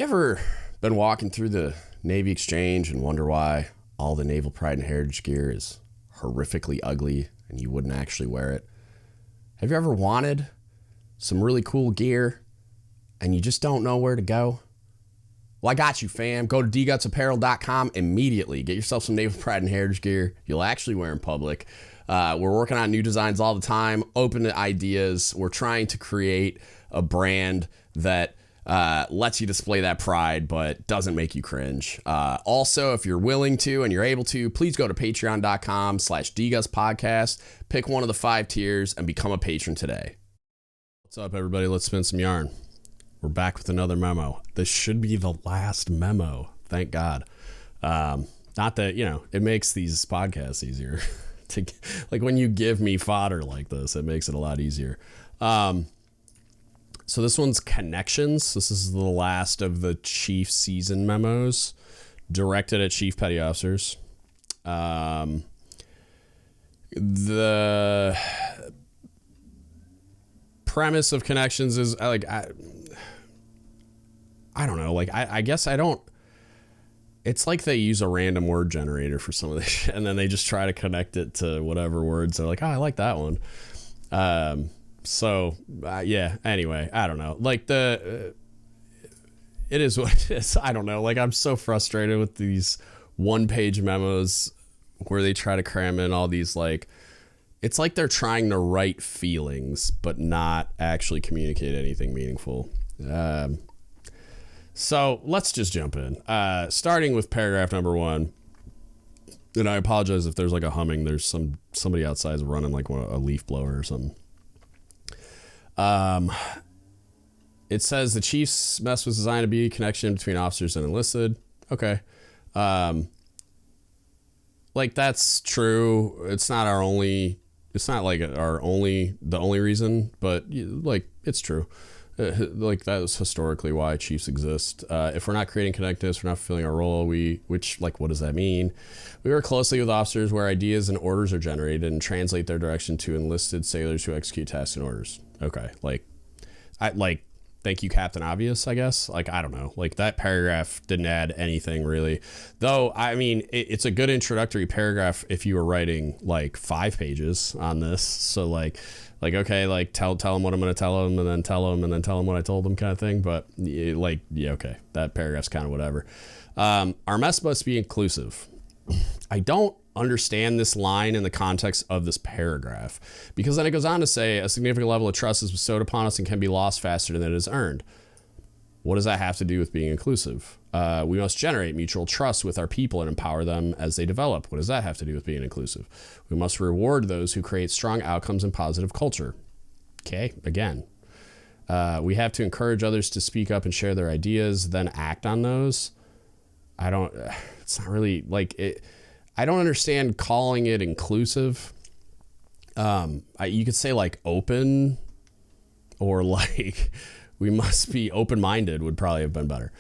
You ever been walking through the Navy Exchange and wonder why all the Naval Pride and Heritage gear is horrifically ugly and you wouldn't actually wear it? Have you ever wanted some really cool gear and you just don't know where to go? Well, I got you, fam. Go to dgutspodcast.com immediately. Get yourself some Naval Pride and Heritage gear you'll actually wear in public. We're working on new designs all the time, open to ideas. We're trying to create a brand that lets you display that pride, but doesn't make you cringe. Also, if you're willing to and you're able to, please go to patreon.com/dgutspodcast, pick one of the 5 tiers and become a patron today. What's up, everybody? Let's spin some yarn. We're back with another memo. This should be the last memo. Thank God. Not that, it makes these podcasts easier. Like when you give me fodder like this, it makes it a lot easier. So this one's connections. This is the last of the Chief season memos directed at Chief Petty Officers. The premise of connections is I don't know. I guess I don't. It's like they use a random word generator for some of this shit, and then they just try to connect it to whatever words. They're like, oh, I like that one. Yeah, anyway, I don't know. It is what it is. I don't know. I'm so frustrated with these 1-page memos where they try to cram in all these, it's like they're trying to write feelings, but not actually communicate anything meaningful. So let's just jump in. Starting with paragraph number 1. And I apologize if there's a humming. There's somebody outside is running a leaf blower or something. It says the Chief's mess was designed to be a connection between officers and enlisted. Okay. That's true. It's not the only reason, but it's true. That was historically why Chiefs exist. If we're not creating connectiveness, we're not fulfilling our role. What does that mean? We work closely with officers where ideas and orders are generated and translate their direction to enlisted sailors who execute tasks and orders. Okay. Thank you, Captain Obvious, I guess. I don't know. That paragraph didn't add anything really. Though, it's a good introductory paragraph if you were writing 5 pages on this. So okay, tell them what I'm going to tell them and then tell them what I told them kind of thing. But okay, that paragraph's kind of whatever. Our mess must be inclusive. I don't understand this line in the context of this paragraph, because then it goes on to say a significant level of trust is bestowed upon us and can be lost faster than it is earned. What does that have to do with being inclusive? We must generate mutual trust with our people and empower them as they develop. What does that have to do with being inclusive? We must reward those who create strong outcomes and positive culture. Okay, again. We have to encourage others to speak up and share their ideas, then act on those. It's not really I don't understand calling it inclusive. You could say open, or we must be open-minded would probably have been better.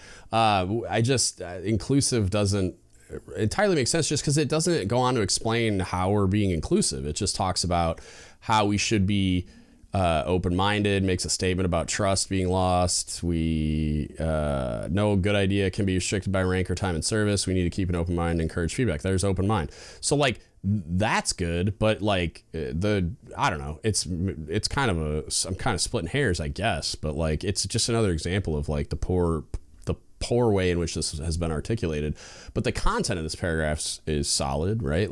Inclusive doesn't entirely make sense just because it doesn't go on to explain how we're being inclusive. It just talks about how we should be open-minded, makes a statement about trust being lost. We no good idea can be restricted by rank or time in service. We need to keep an open mind and encourage feedback. There's open mind. So that's good, but I don't know. It's kind of I'm kind of splitting hairs, I guess, but it's just another example of the poor way in which this has been articulated. But the content of this paragraph is solid, right?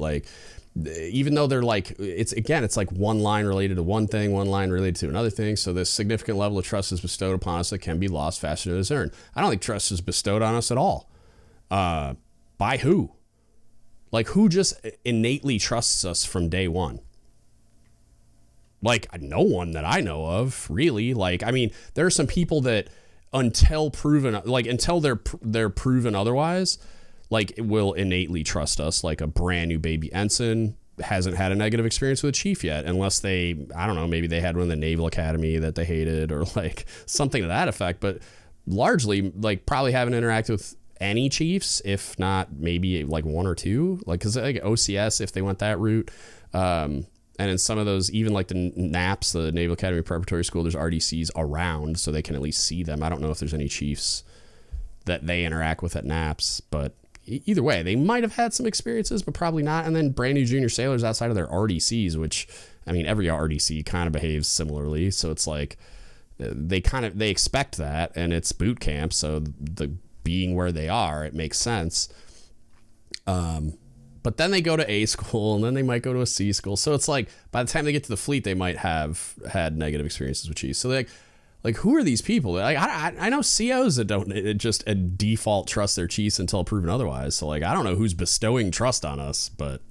Even though they're it's one line related to one thing, one line related to another thing. So this significant level of trust is bestowed upon us that can be lost faster than it is earned. I don't think trust is bestowed on us at all. By who? Who just innately trusts us from day one? No one that I know of, really. There are some people that until they're proven otherwise, will innately trust us. A brand new baby ensign hasn't had a negative experience with a chief yet, unless I don't know, maybe they had one in the Naval Academy that they hated, or something to that effect. But largely, probably haven't interacted with any chiefs, if not maybe 1 or 2, because OCS, if they went that route. And in some of those, even the NAPS, the Naval Academy Preparatory School, there's RDCs around, so they can at least see them. I don't know if there's any chiefs that they interact with at naps. But either way, they might have had some experiences, but probably not. And then brand new junior sailors outside of their RDCs, which, I mean, every RDC kind of behaves similarly. So it's like they expect that, and it's boot camp. So the being where they are, it makes sense. But then they go to A school, and then they might go to a C school. So it's like by the time they get to the fleet, they might have had negative experiences with chiefs. So like who are these people? Like I know COs that don't just a default trust their chiefs until proven otherwise. So like I don't know who's bestowing trust on us, but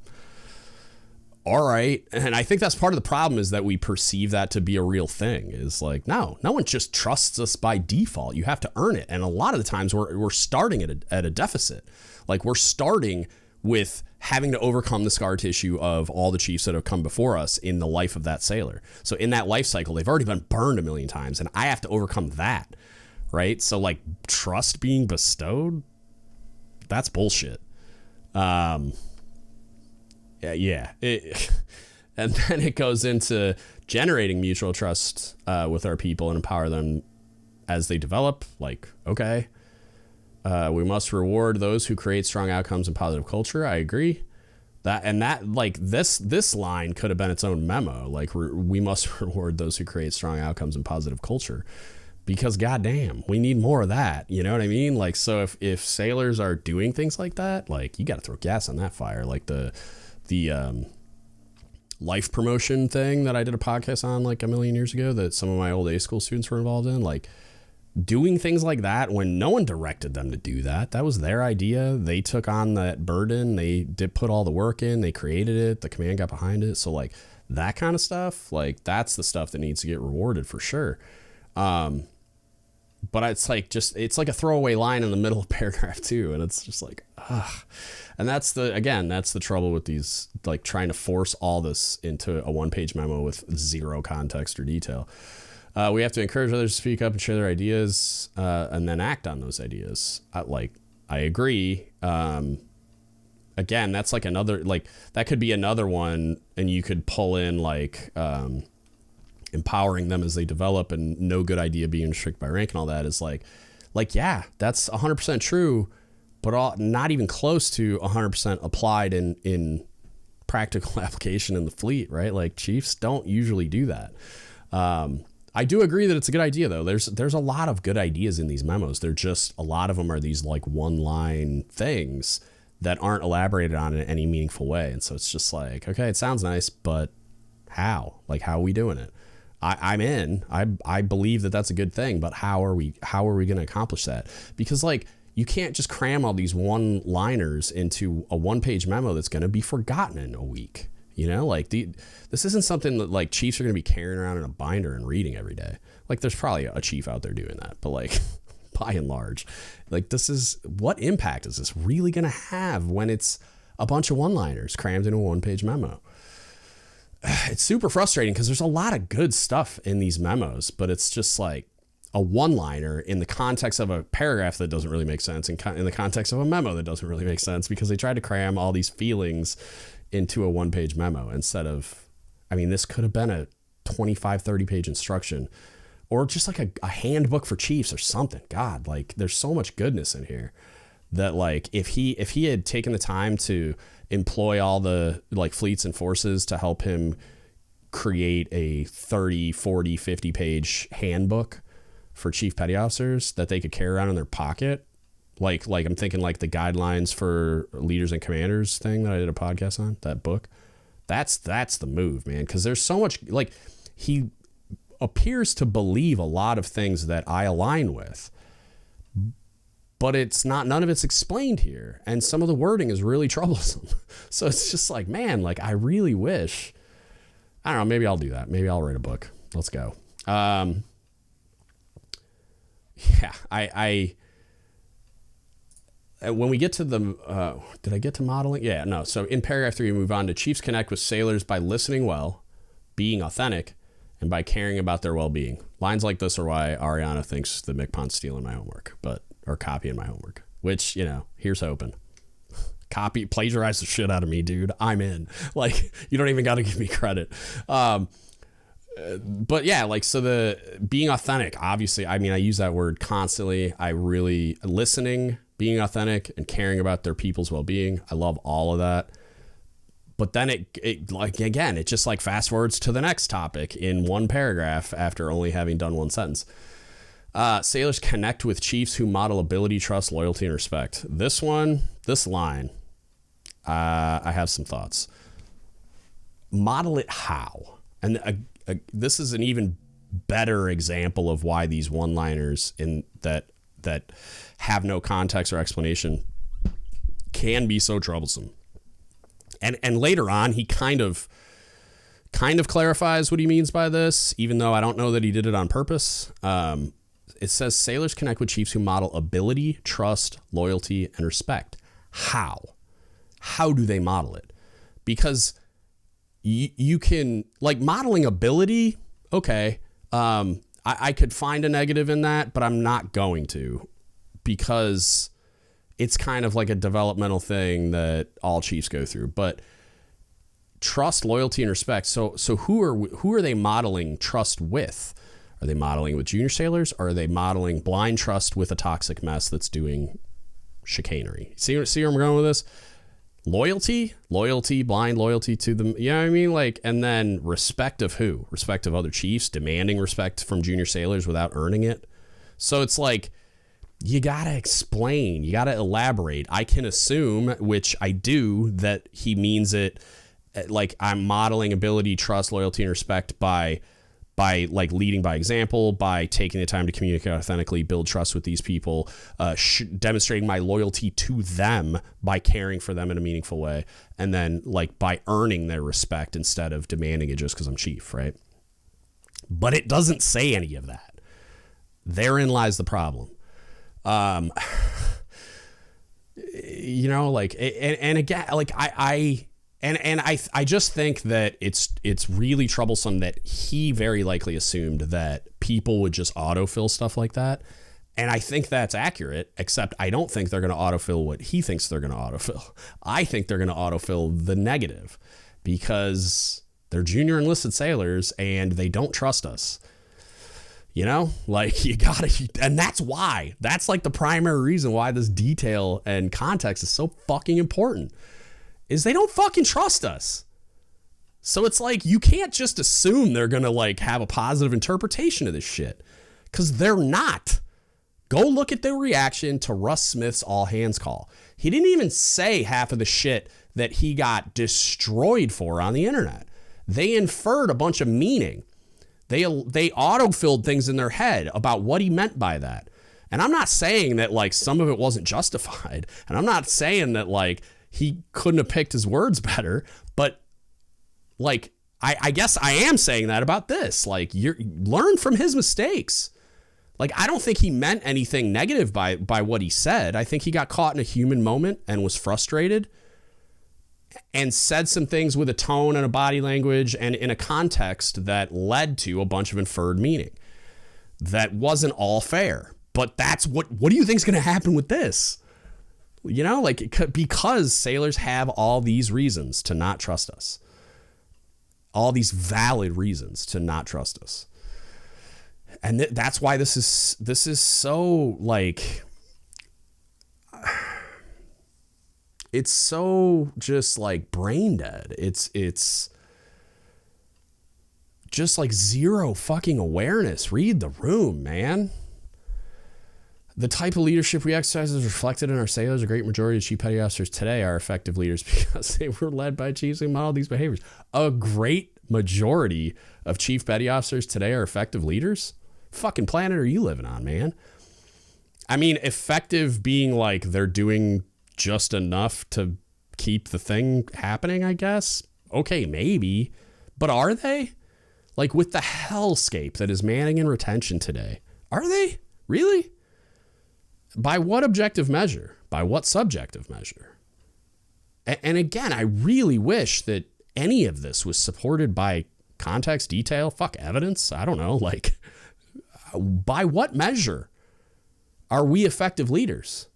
all right. And I think that's part of the problem, is that we perceive that to be a real thing. Is like no one just trusts us by default. You have to earn it, and a lot of the times we're starting at a deficit. Like we're starting with having to overcome the scar tissue of all the chiefs that have come before us in the life of that sailor. So in that life cycle, they've already been burned a million times, and I have to overcome that, right? So like trust being bestowed, that's bullshit. And then it goes into generating mutual trust with our people and empower them as they develop. Like, okay. We must reward those who create strong outcomes and positive culture. I agree. This line could have been its own memo. Like we must reward those who create strong outcomes and positive culture, because goddamn, we need more of that. You know what I mean? Like, so if sailors are doing things like that, like you got to throw gas on that fire. Like the life promotion thing that I did a podcast on like a million years ago that some of my old A school students were involved in, like, doing things like that when no one directed them to do that. That was their idea. They took on that burden. They did put all the work in. They created it. The command got behind it. So like that kind of stuff, like that's the stuff that needs to get rewarded for sure. But it's like it's like a throwaway line in the middle of paragraph 2, and it's just like, ugh. And that's the trouble with these, like trying to force all this into a 1-page memo with zero context or detail. We have to encourage others to speak up and share their ideas, and then act on those ideas. I agree. Again, that's like another, like that could be another one, and you could pull in like empowering them as they develop, and no good idea being restricted by rank and all that is like, yeah, that's 100% true, but not even close to 100% applied in practical application in the fleet, right? Like chiefs don't usually do that. I do agree that it's a good idea, though. There's a lot of good ideas in these memos. They're just, a lot of them are these like one-line things that aren't elaborated on in any meaningful way. And so it's just like, okay, it sounds nice, but how? Like, how are we doing it? I'm in. I believe that that's a good thing, but how are we going to accomplish that? Because like, you can't just cram all these one-liners into a 1-page memo that's going to be forgotten in a week. You know, like this isn't something that like chiefs are going to be carrying around in a binder and reading every day. Like there's probably a chief out there doing that, but like by and large, like what impact is this really going to have when it's a bunch of one-liners crammed into a 1-page memo? It's super frustrating because there's a lot of good stuff in these memos, but it's just like a one-liner in the context of a paragraph that doesn't really make sense, in the context of a memo that doesn't really make sense, because they tried to cram all these feelings into a 1-page memo instead of, I mean, this could have been a 25-30 page instruction, or just like a handbook for chiefs or something. God, like there's so much goodness in here that like if he had taken the time to employ all the like fleets and forces to help him create a 30, 40, 50 page handbook for chief petty officers that they could carry around in their pocket. Like I'm thinking like the guidelines for leaders and commanders thing that I did a podcast on, that book. That's the move, man. Because there's so much, like, he appears to believe a lot of things that I align with, but none of it's explained here. And some of the wording is really troublesome. So it's just like, man, like I really wish, I don't know, maybe I'll do that. Maybe I'll write a book. Let's go. When we get to the, did I get to modeling? Yeah, no. So in paragraph 3, we move on to chiefs connect with sailors by listening well, being authentic, and by caring about their well-being. Lines like this are why Ariana thinks the MCPON's stealing my homework, or copying my homework, which, you know, here's hoping. Plagiarize the shit out of me, dude. I'm in. Like, you don't even got to give me credit. But yeah, like, so the being authentic, obviously, I mean, I use that word constantly. I really listening, being authentic and caring about their people's well-being. I love all of that. But then it like, again, it just like fast forwards to the next topic in one paragraph after only having done one sentence. Sailors connect with chiefs who model ability, trust, loyalty, and respect. This line, I have some thoughts. Model it how? And this is an even better example of why these one-liners in that have no context or explanation can be so troublesome. And later on, he kind of clarifies what he means by this, even though I don't know that he did it on purpose. It says sailors connect with chiefs who model ability, trust, loyalty, and respect. How? How do they model it? Because you can, like, modeling ability, okay, I could find a negative in that, but I'm not going to, because it's kind of like a developmental thing that all chiefs go through. But trust, loyalty, and respect. So who are they modeling trust with? Are they modeling with junior sailors, or are they modeling blind trust with a toxic mess that's doing chicanery? See where I'm going with this? Loyalty, blind loyalty to them. You know what I mean? Like, and then respect of who? Respect of other chiefs, demanding respect from junior sailors without earning it. So it's like, you got to explain, you got to elaborate. I can assume, which I do, that he means it like I'm modeling ability, trust, loyalty, and respect by like leading by example, by taking the time to communicate authentically, build trust with these people, demonstrating my loyalty to them by caring for them in a meaningful way, and then like by earning their respect instead of demanding it just because I'm chief, right? But it doesn't say any of that. Therein lies the problem. You know, like, and again, like I just think that it's really troublesome that he very likely assumed that people would just autofill stuff like that. And I think that's accurate, except I don't think they're going to autofill what he thinks they're going to autofill. I think they're going to autofill the negative, because they're junior enlisted sailors and they don't trust us. You know, like, you gotta, and that's like the primary reason why this detail and context is so fucking important, is they don't fucking trust us. So it's like, you can't just assume they're gonna like have a positive interpretation of this shit, because they're not. Go look at their reaction to Russ Smith's all hands call. He didn't even say half of the shit that he got destroyed for on the internet. They inferred a bunch of meaning. They auto-filled things in their head about what he meant by that. And I'm not saying that like some of it wasn't justified. And I'm not saying that like he couldn't have picked his words better. But like, I guess I am saying that about this. Like, learn from his mistakes. Like, I don't think he meant anything negative by what he said. I think he got caught in a human moment and was frustrated and said some things with a tone and a body language and in a context that led to a bunch of inferred meaning that wasn't all fair. But that's what do you think is going to happen with this? You know, like, because sailors have all these reasons to not trust us, all these valid reasons to not trust us. And that's why this is so like, it's so just like brain dead. It's just like zero fucking awareness. Read the room, man. The type of leadership we exercise is reflected in our sailors. A great majority of chief petty officers today are effective leaders because they were led by chiefs who modeled these behaviors. A great majority of chief petty officers today are effective leaders? Fucking planet are you living on, man? I mean, effective being like they're doing just enough to keep the thing happening, I guess. Okay, maybe. But are they? Like, with the hellscape that is manning and retention today, are they? Really? By what objective measure? By what subjective measure? And again, I really wish that any of this was supported by context, detail, evidence. I don't know. Like, by what measure are we effective leaders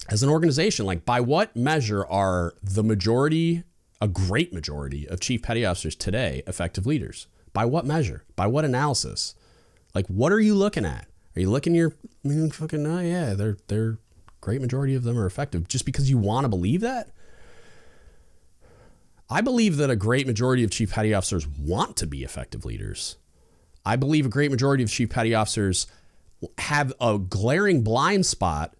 as an organization? Like, by what measure are the majority, a great majority of chief petty officers today effective leaders? By what measure? By what analysis? Like, what are you looking at? Are you looking fucking, oh yeah, they're great majority of them are effective just because you want to believe that? I believe that a great majority of chief petty officers want to be effective leaders. I believe a great majority of chief petty officers have a glaring blind spot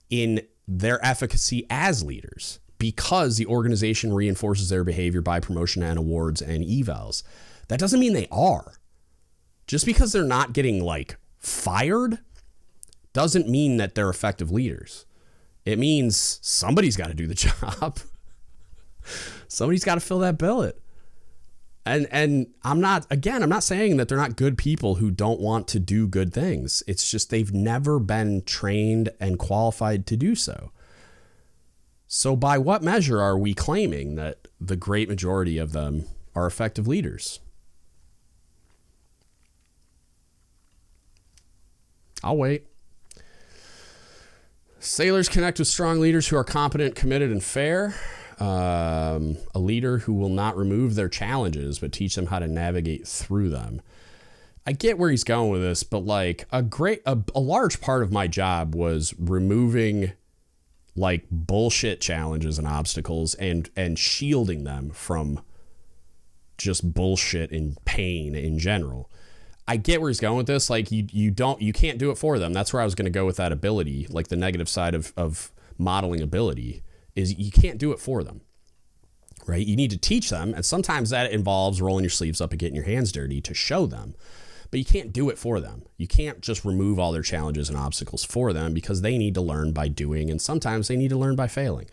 in their efficacy as leaders because the organization reinforces their behavior by promotion and awards and evals. That doesn't mean they are. Just because they're not getting like fired doesn't mean that they're effective leaders. It means somebody's got to do the job. Somebody's got to fill that billet. And I'm not saying that they're not good people who don't want to do good things. It's just they've never been trained and qualified to do so. So by what measure are we claiming that the great majority of them are effective leaders? I'll wait. Sailors connect with strong leaders who are competent, committed, and fair. A leader who will not remove their challenges, but teach them how to navigate through them. I get where he's going with this, but like a large part of my job was removing like bullshit challenges and obstacles and shielding them from just bullshit and pain in general. I get where he's going with this. Like you can't do it for them. That's where I was going to go with that ability. Like the negative side of modeling ability is you can't do it for them, right? You need to teach them. And sometimes that involves rolling your sleeves up and getting your hands dirty to show them, but you can't do it for them. You can't just remove all their challenges and obstacles for them because they need to learn by doing. And sometimes they need to learn by failing.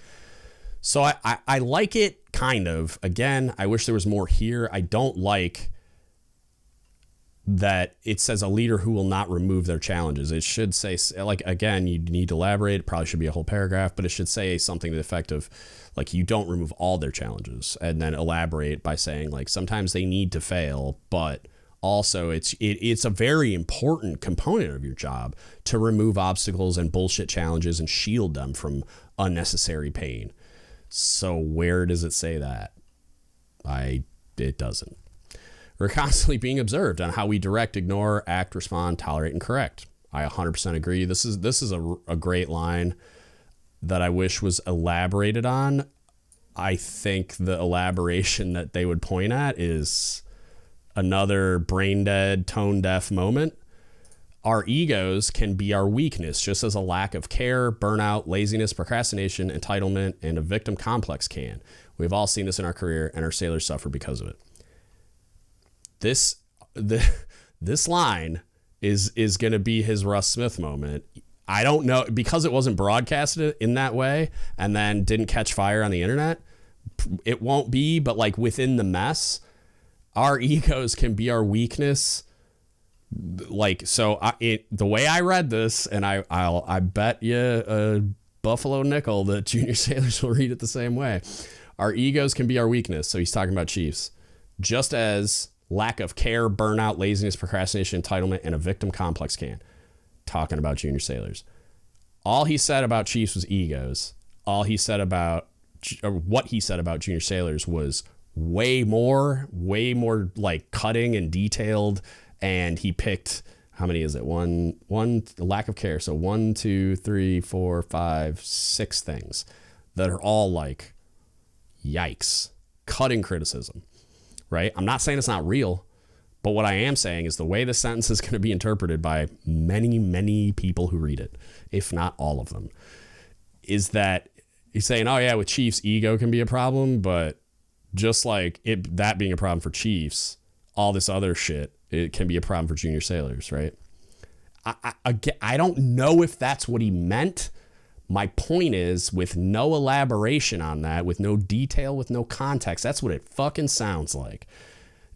So I like it kind of. Again, I wish there was more here. I don't like that it says a leader who will not remove their challenges. It should say, like, again, you need to elaborate. It probably should be a whole paragraph, but it should say something to the effect of, like, you don't remove all their challenges, and then elaborate by saying, like, sometimes they need to fail, but also it's a very important component of your job to remove obstacles and bullshit challenges and shield them from unnecessary pain. So where does it say that? It doesn't. We're constantly being observed on how we direct, ignore, act, respond, tolerate, and correct. I 100% agree. This is a great line that I wish was elaborated on. I think the elaboration that they would point at is another brain dead, tone deaf moment. Our egos can be our weakness, just as a lack of care, burnout, laziness, procrastination, entitlement, and a victim complex can. We've all seen this in our career, and our sailors suffer because of it. This line is going to be his Russ Smith moment. I don't know, because it wasn't broadcasted in that way and then didn't catch fire on the internet. It won't be, but like within the mess, our egos can be our weakness. Like, so the way I read this, and I bet you a Buffalo nickel that junior sailors will read it the same way. Our egos can be our weakness. So he's talking about chiefs, just as lack of care, burnout, laziness, procrastination, entitlement, and a victim complex can. Talking about junior sailors. All he said about chiefs was egos. All he said about, or what he said about junior sailors was way more like cutting and detailed. And he picked, how many is it? One lack of care. So 1, 2, 3, 4, 5, 6 things that are all like, yikes, cutting criticism. Right? I'm not saying it's not real, but what I am saying is the way the sentence is going to be interpreted by many, many people who read it, if not all of them, is that he's saying, oh yeah, with chiefs, ego can be a problem, but just like that being a problem for chiefs, all this other shit, it can be a problem for junior sailors, right? I don't know if that's what he meant. My point is, with no elaboration on that, with no detail, with no context, that's what it fucking sounds like.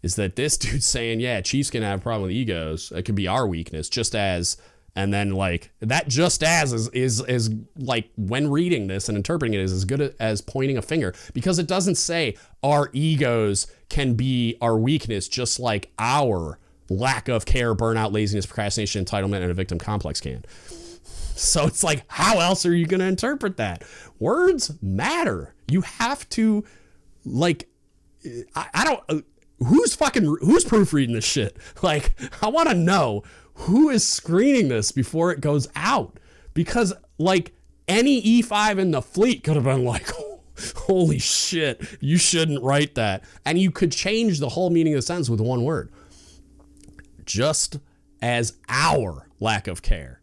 Is that this dude's saying, yeah, Chiefs can have a problem with egos. It could be our weakness, just as, and then like that just as is like when reading this and interpreting it is as good as pointing a finger, because it doesn't say our egos can be our weakness, just like our lack of care, burnout, laziness, procrastination, entitlement, and a victim complex can. So it's like, how else are you going to interpret that? Words matter. You have to, like, who's proofreading this shit? Like, I want to know who is screening this before it goes out, because like any E5 in the fleet could have been like, holy shit, you shouldn't write that. And you could change the whole meaning of the sentence with one word. Just as our lack of care.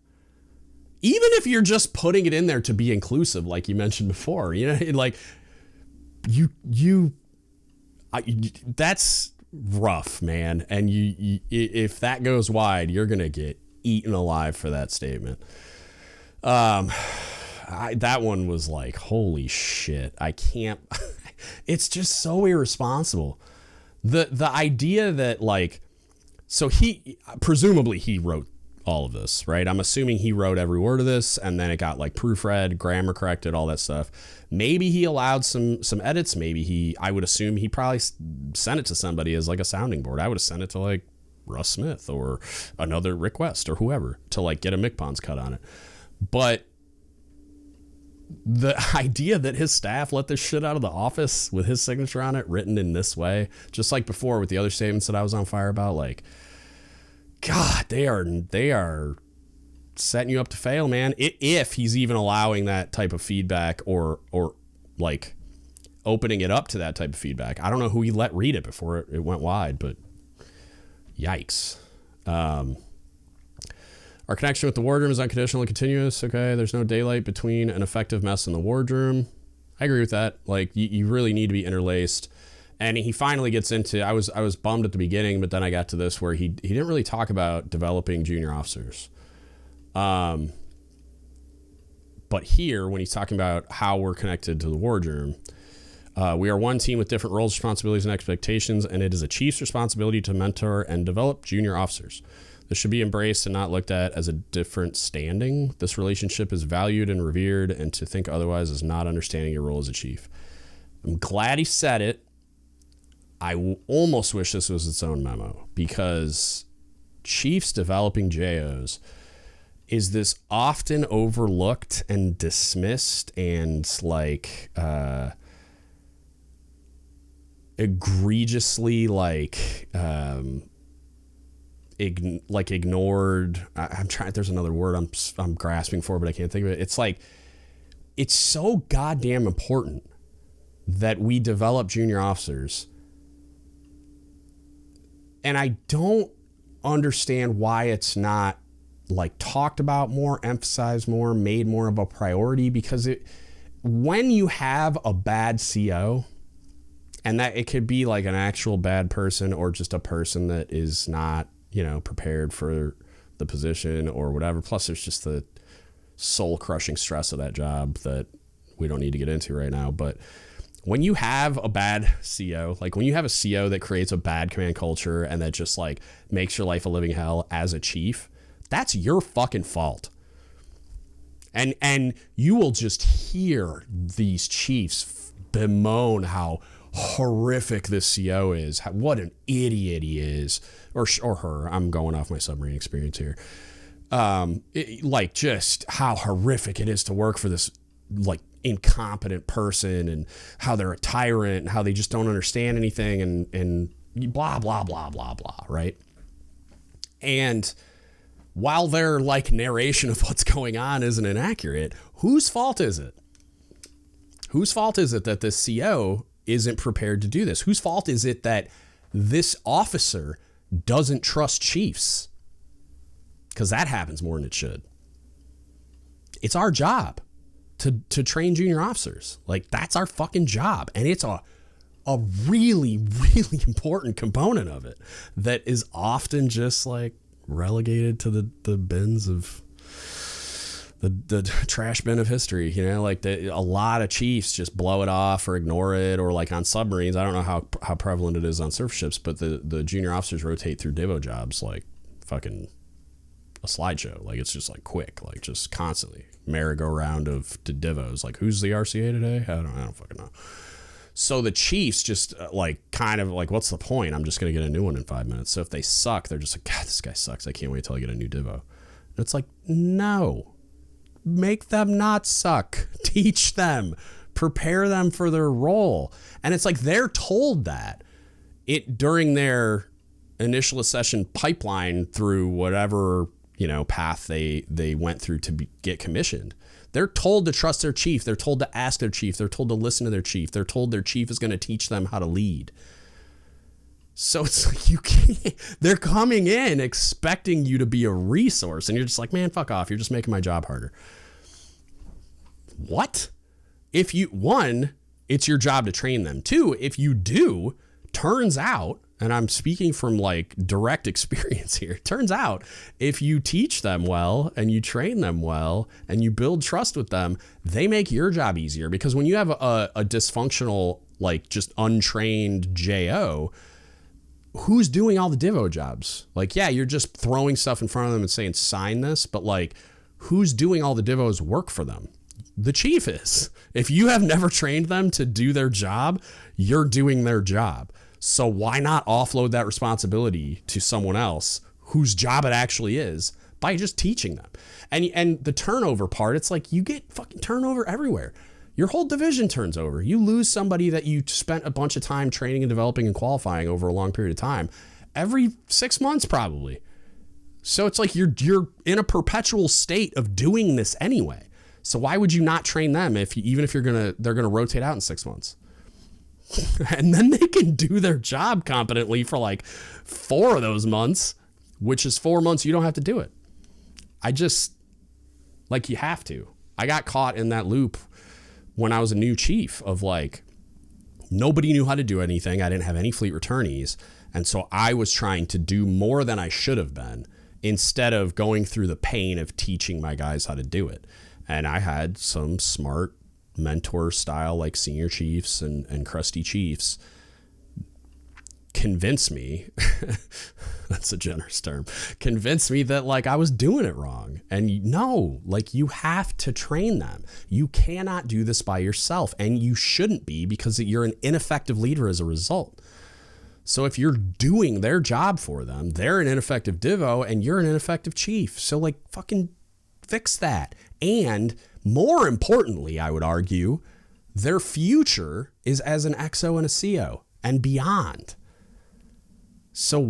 Even if you're just putting it in there to be inclusive, like you mentioned before, you know, like that's rough, man. And if that goes wide, you're going to get eaten alive for that statement. That one was like, holy shit, I can't, it's just so irresponsible. The idea that like, so presumably he wrote all of this, right? I'm assuming he wrote every word of this, and then it got like proofread, grammar corrected, all that stuff. Maybe he allowed some edits. Maybe I would assume he probably sent it to somebody as like a sounding board. I would have sent it to like Russ Smith or another Rick West or whoever to like get a MCPONs cut on it. But the idea that his staff let this shit out of the office with his signature on it written in this way, just like before with the other statements that I was on fire about, like, God, they are setting you up to fail, man. If he's even allowing that type of feedback or like opening it up to that type of feedback. I don't know who he let read it before it went wide, but yikes. Our connection with the wardroom is unconditional and continuous. Okay, there's no daylight between an effective mess in the wardroom. I agree with that. Like, you really need to be interlaced. And he finally gets into, I was bummed at the beginning, but then I got to this where he didn't really talk about developing junior officers. But here, when he's talking about how we're connected to the wardroom, we are one team with different roles, responsibilities, and expectations, and it is a chief's responsibility to mentor and develop junior officers. This should be embraced and not looked at as a different standing. This relationship is valued and revered, and to think otherwise is not understanding your role as a chief. I'm glad he said it. I almost wish this was its own memo, because chiefs developing JOs is this often overlooked and dismissed and like egregiously ignored. I'm trying. There's another word I'm grasping for, but I can't think of it. It's like, it's so goddamn important that we develop junior officers. And I don't understand why it's not like talked about more, emphasized more, made more of a priority, because when you have a bad CO, and that it could be like an actual bad person or just a person that is not, you know, prepared for the position or whatever. Plus there's just the soul crushing stress of that job that we don't need to get into right now. But when you have a bad CO, like when you have a CO that creates a bad command culture and that just like makes your life a living hell as a chief, that's your fucking fault. And you will just hear these chiefs bemoan how horrific this CO is, what an idiot he is, or her. I'm going off my submarine experience here. Like just how horrific it is to work for this like incompetent person, and how they're a tyrant and how they just don't understand anything, and blah, blah, blah, blah, blah. Right. And while their like narration of what's going on isn't inaccurate, whose fault is it? Whose fault is it that this CO isn't prepared to do this? Whose fault is it that this officer doesn't trust chiefs? Because that happens more than it should. It's our job to train junior officers. Like, that's our fucking job. And it's a really, really important component of it that is often just like relegated to the bins of the trash bin of history, you know, like a lot of chiefs just blow it off or ignore it, or like on submarines. I don't know how prevalent it is on surf ships, but the junior officers rotate through divo jobs like fucking a slideshow. Like, it's just like quick, like just constantly merry-go-round of divos. Like, who's the RCA today? I don't fucking know. So the chiefs just like kind of like, what's the point? I'm just going to get a new one in 5 minutes. So if they suck, they're just like, God, this guy sucks. I can't wait till I get a new divo. And it's like, no. Make them not suck. Teach them. Prepare them for their role. And it's like they're told that during their initial accession pipeline through whatever, path they went through to get commissioned. They're told to trust their chief. They're told to ask their chief. They're told to listen to their chief. They're told their chief is going to teach them how to lead. So it's like you can't, they're coming in expecting you to be a resource, and you're just like, man, fuck off. You're just making my job harder. What? If you, one, it's your job to train them. Two, if you do, turns out, and I'm speaking from like direct experience here, turns out if you teach them well and you train them well and you build trust with them, they make your job easier. Because when you have a dysfunctional, like just untrained JO, who's doing all the Divo jobs? Like, yeah, you're just throwing stuff in front of them and saying, sign this, but like, who's doing all the Divos work for them? The chief is. If you have never trained them to do their job, you're doing their job. So why not offload that responsibility to someone else whose job it actually is by just teaching them? And the turnover part, it's like you get fucking turnover everywhere. Your whole division turns over. You lose somebody that you spent a bunch of time training and developing and qualifying over a long period of time every 6 months probably. So it's like you're in a perpetual state of doing this anyway. So why would you not train them even if they're gonna rotate out in 6 months? And then they can do their job competently for like 4 of those months, which is 4 months you don't have to do it. You have to. I got caught in that loop when I was a new chief of like, nobody knew how to do anything. I didn't have any fleet returnees. And so I was trying to do more than I should have been instead of going through the pain of teaching my guys how to do it. And I had some smart mentor style, like senior chiefs and crusty chiefs, convince me, that's a generous term, convince me that like I was doing it wrong. And you have to train them. You cannot do this by yourself, and you shouldn't be, because you're an ineffective leader as a result. So if you're doing their job for them, they're an ineffective Divo and you're an ineffective chief. So like fucking fix that. And more importantly, I would argue, their future is as an XO and a CO and beyond. So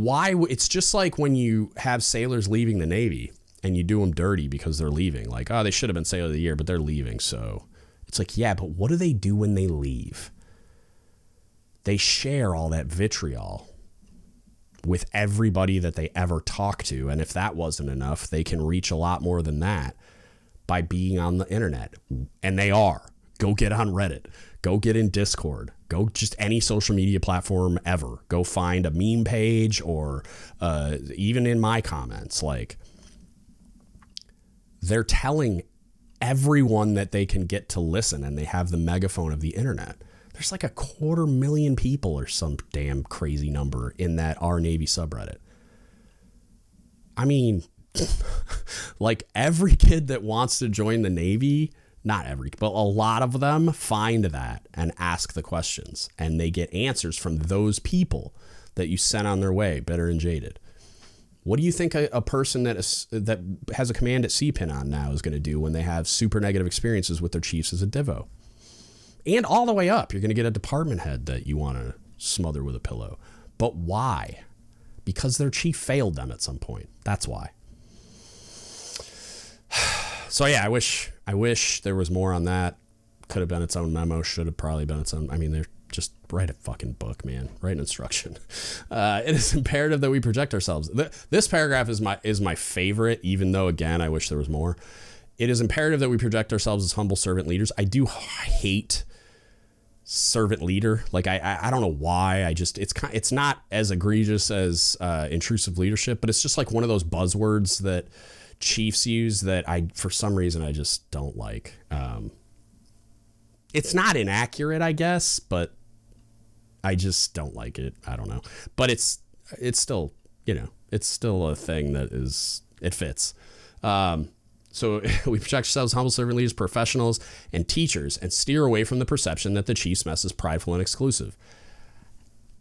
it's just like when you have sailors leaving the Navy and you do them dirty because they're leaving. Like, oh, they should have been Sailor of the Year, but they're leaving. So it's like, yeah, but what do they do when they leave? They share all that vitriol with everybody that they ever talk to. And if that wasn't enough, they can reach a lot more than that by being on the internet. And they are. Go get on Reddit. Go get in Discord. Go just any social media platform ever. Go find a meme page or even in my comments. Like, they're telling everyone that they can get to listen, and they have the megaphone of the internet. There's like 250,000 people or some damn crazy number in that Our Navy subreddit. I mean, like every kid that wants to join the Navy, not every, but a lot of them find that and ask the questions, and they get answers from those people that you sent on their way, bitter and jaded. What do you think a person that has a command at CPIN on now is going to do when they have super negative experiences with their chiefs as a Divo? And all the way up, you're going to get a department head that you want to smother with a pillow. But why? Because their chief failed them at some point. That's why. So yeah, I wish there was more on that. Could have been its own memo. Should have probably been its own. I mean, they're just write a fucking book, man. Write an instruction. It is imperative that we project ourselves. This paragraph is my favorite, even though, again, I wish there was more. It is imperative that we project ourselves as humble servant leaders. I do hate servant leader. Like I don't know why. It's not as egregious as intrusive leadership, but it's just like one of those buzzwords that chiefs use that for some reason I just don't like. It's not inaccurate, I guess, but I just don't like it. I don't know, but it's still, it's still a thing that it fits. So we project ourselves as humble servant leaders, professionals, and teachers, and steer away from the perception that the chief's mess is prideful and exclusive.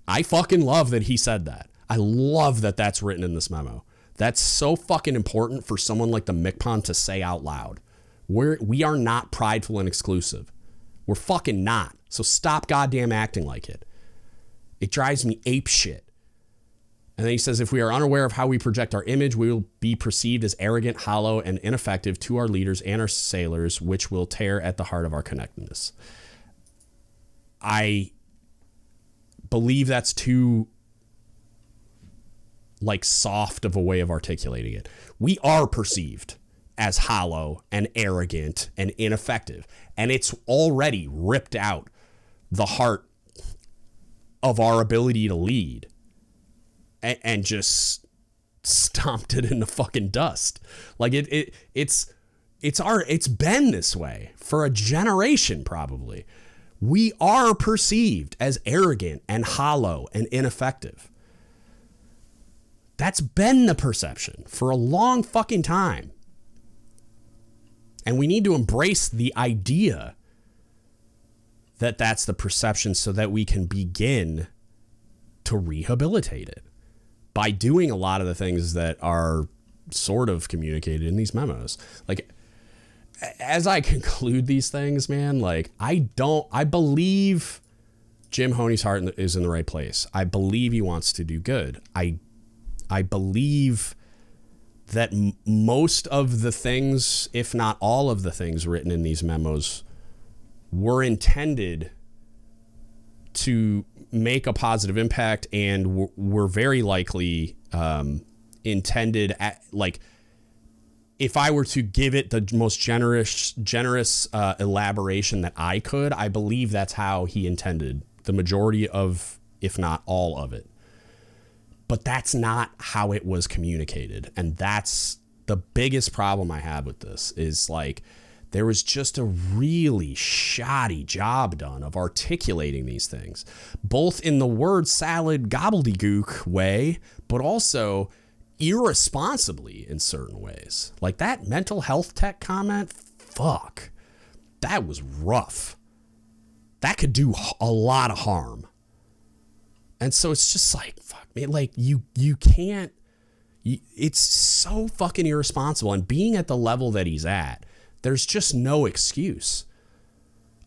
I fucking love that he said that. I love that that's written in this memo. That's so fucking important for someone like the MCPON to say out loud. We are not prideful and exclusive. We're fucking not. So stop goddamn acting like it. It drives me ape shit. And then he says, if we are unaware of how we project our image, we will be perceived as arrogant, hollow, and ineffective to our leaders and our sailors, which will tear at the heart of our connectedness. I believe that's too like soft of a way of articulating it. We are perceived as hollow and arrogant and ineffective, and it's already ripped out the heart of our ability to lead and just stomped it in the fucking dust. Like it's been this way for a generation probably. We are perceived as arrogant and hollow and ineffective. That's been the perception for a long fucking time. And we need to embrace the idea that that's the perception so that we can begin to rehabilitate it by doing a lot of the things that are sort of communicated in these memos. Like, as I conclude these things, man, like, I believe Jim Honey's heart is in the right place. I believe he wants to do good. I believe that most of the things, if not all of the things written in these memos, were intended to make a positive impact and were very likely intended at, like, if I were to give it the most generous elaboration that I could, I believe that's how he intended the majority of, if not all of it. But that's not how it was communicated. And that's the biggest problem I have with this, is like, there was just a really shoddy job done of articulating these things, both in the word salad gobbledygook way, but also irresponsibly in certain ways. Like that mental health tech comment, fuck, that was rough. That could do a lot of harm. And so it's just like, fuck me, like you can't, it's so fucking irresponsible. And being at the level that he's at, there's just no excuse.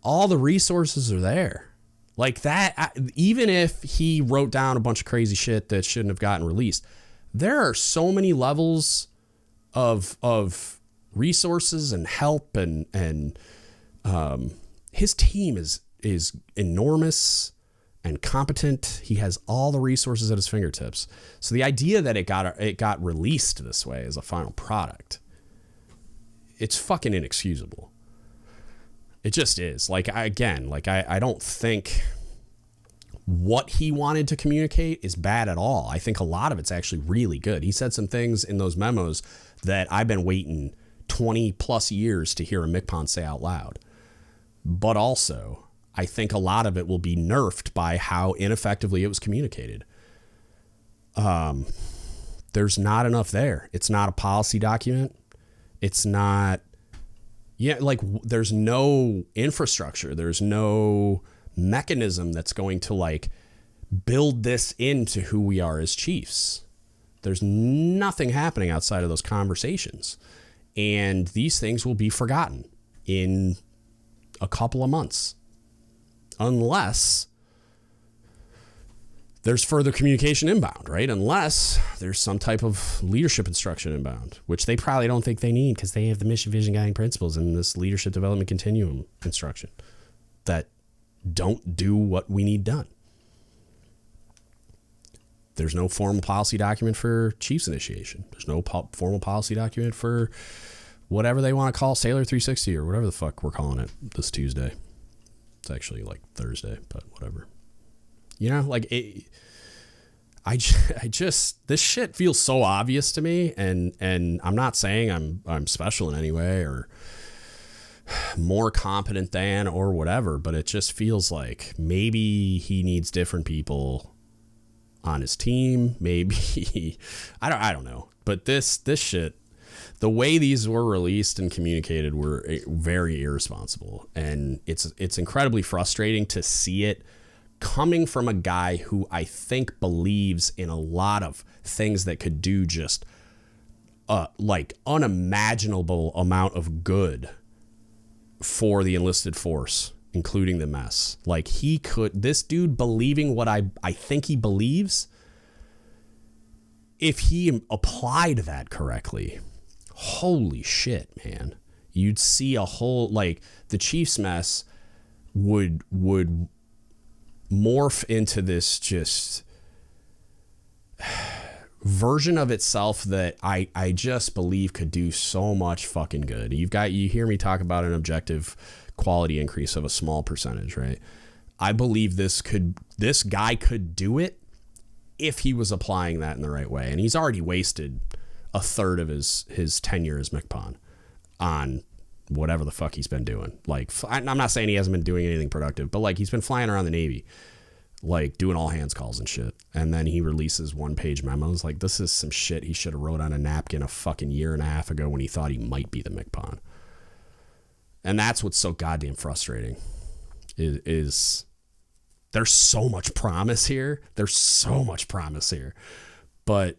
All the resources are there. Like that, even if he wrote down a bunch of crazy shit that shouldn't have gotten released, there are so many levels of resources and help, and his team is enormous and competent. He has all the resources at his fingertips. So the idea that it got released this way as a final product, it's fucking inexcusable. It just is. Like, I don't think what he wanted to communicate is bad at all. I think a lot of it's actually really good. He said some things in those memos that I've been waiting 20 plus years to hear a MCPON say out loud. But also, I think a lot of it will be nerfed by how ineffectively it was communicated. There's not enough there. It's not a policy document. It's not, there's no infrastructure. There's no mechanism that's going to like build this into who we are as chiefs. There's nothing happening outside of those conversations. And these things will be forgotten in a couple of months. Unless there's further communication inbound, right? Unless there's some type of leadership instruction inbound, which they probably don't think they need because they have the mission, vision, guiding principles and this leadership development continuum instruction that don't do what we need done. There's no formal policy document for Chiefs initiation. There's no formal policy document for whatever they want to call Sailor 360 or whatever the fuck we're calling it this Tuesday. It's actually like Thursday, but whatever. I just this shit feels so obvious to me, and I'm not saying I'm special in any way or more competent than or whatever, but it just feels like maybe he needs different people on his team. Maybe I don't know, but this shit, the way these were released and communicated were very irresponsible, and it's incredibly frustrating to see it coming from a guy who I think believes in a lot of things that could do just like unimaginable amount of good for the enlisted force including the mess. Like, this dude believing what I think he believes, if he applied that correctly, holy shit, man, you'd see a whole, like, the Chiefs mess would morph into this just version of itself that I just believe could do so much fucking good. You hear me talk about an objective quality increase of a small percentage, right? I believe this guy could do it if he was applying that in the right way. And he's already wasted a third of his tenure as MCPON on whatever the fuck he's been doing. Like, I'm not saying he hasn't been doing anything productive, but like, he's been flying around the Navy, like doing all hands calls and shit. And then he releases 1-page memos. Like, this is some shit he should have wrote on a napkin a fucking year and a half ago when he thought he might be the MCPON. And that's what's so goddamn frustrating is there's so much promise here. There's so much promise here, but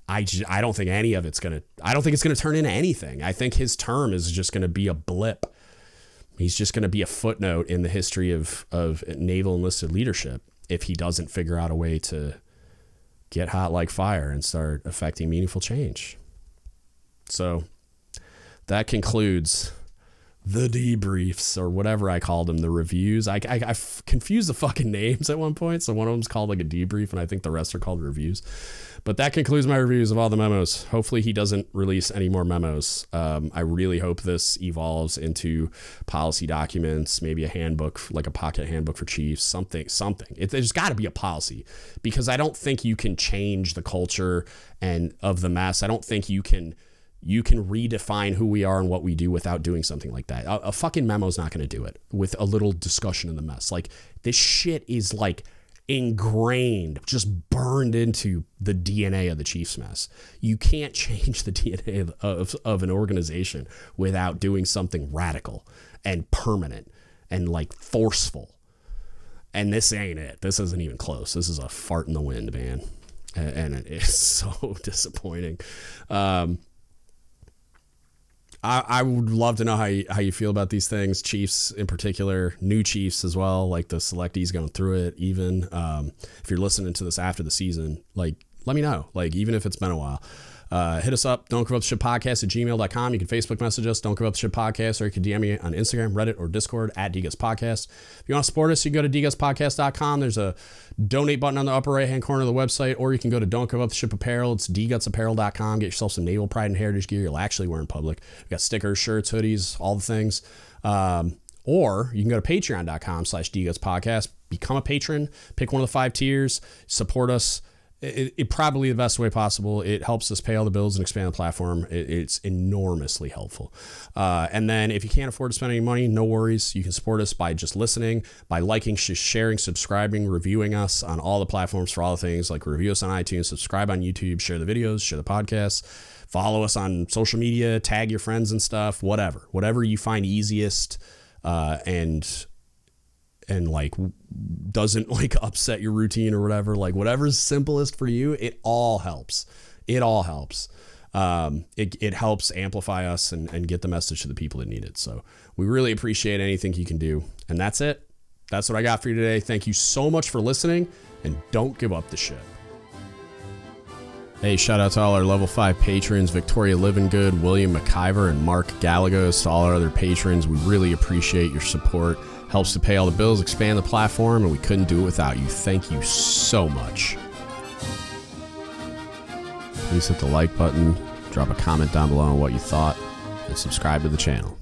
I don't think any of it's I don't think it's going to turn into anything. I think his term is just going to be a blip. He's just going to be a footnote in the history of naval enlisted leadership if he doesn't figure out a way to get hot like fire and start affecting meaningful change. So that concludes the debriefs, or whatever I called them, the reviews. I confused the fucking names at one point. So one of them's called like a debrief, and I think the rest are called reviews. But that concludes my reviews of all the memos. Hopefully he doesn't release any more memos. I really hope this evolves into policy documents, maybe a handbook, like a pocket handbook for chiefs, something. There's got to be a policy, because I don't think you can change the culture and of the mess. I don't think you can redefine who we are and what we do without doing something like that. A fucking memo is not going to do it with a little discussion in the mess. Like, this shit is like ingrained, just burned into the DNA of the Chiefs mess. You can't change the DNA of an organization without doing something radical and permanent and like forceful. And this ain't it. This isn't even close. This is a fart in the wind, man. And it is so disappointing. I would love to know how you feel about these things, Chiefs in particular, new Chiefs as well, like the selectees going through it. Even if you're listening to this after the season, like, let me know. Like, even if it's been a while, hit us up. Don't give up the shit podcast at gmail.com. You can Facebook message us. Don't give up the shit podcast, or you can DM me on Instagram, Reddit, or Discord at DGUTSPodcast. If you want to support us, you can go to dgutspodcast.com. There's a donate button on the upper right hand corner of the website, or you can go to Don't Give Up the Ship Apparel. It's dgutsapparel.com. Get yourself some naval pride and heritage gear you'll actually wear in public. We got stickers, shirts, hoodies, all the things. Or you can go to patreon.com/dgutspodcast. Become a patron. Pick one of the 5 tiers. Support us. It probably the best way possible. It helps us pay all the bills and expand the platform. It's enormously helpful. And then if you can't afford to spend any money, no worries. You can support us by just listening, by liking, sharing, subscribing, reviewing us on all the platforms for all the things, like review us on iTunes, subscribe on YouTube, share the videos, share the podcasts, follow us on social media, tag your friends and stuff, whatever you find easiest, and like doesn't like upset your routine or whatever, like whatever's simplest for you, it all helps. It helps amplify us and get the message to the people that need it. So we really appreciate anything you can do. And that's it. That's what I got for you today. Thank you so much for listening, and don't give up the ship. Hey, shout out to all our level 5 patrons, Victoria Livingood, William McIver, and Mark Galagos. To all our other patrons, we really appreciate your support. Helps to pay all the bills, expand the platform, and we couldn't do it without you. Thank you so much. Please hit the like button, drop a comment down below on what you thought, and subscribe to the channel.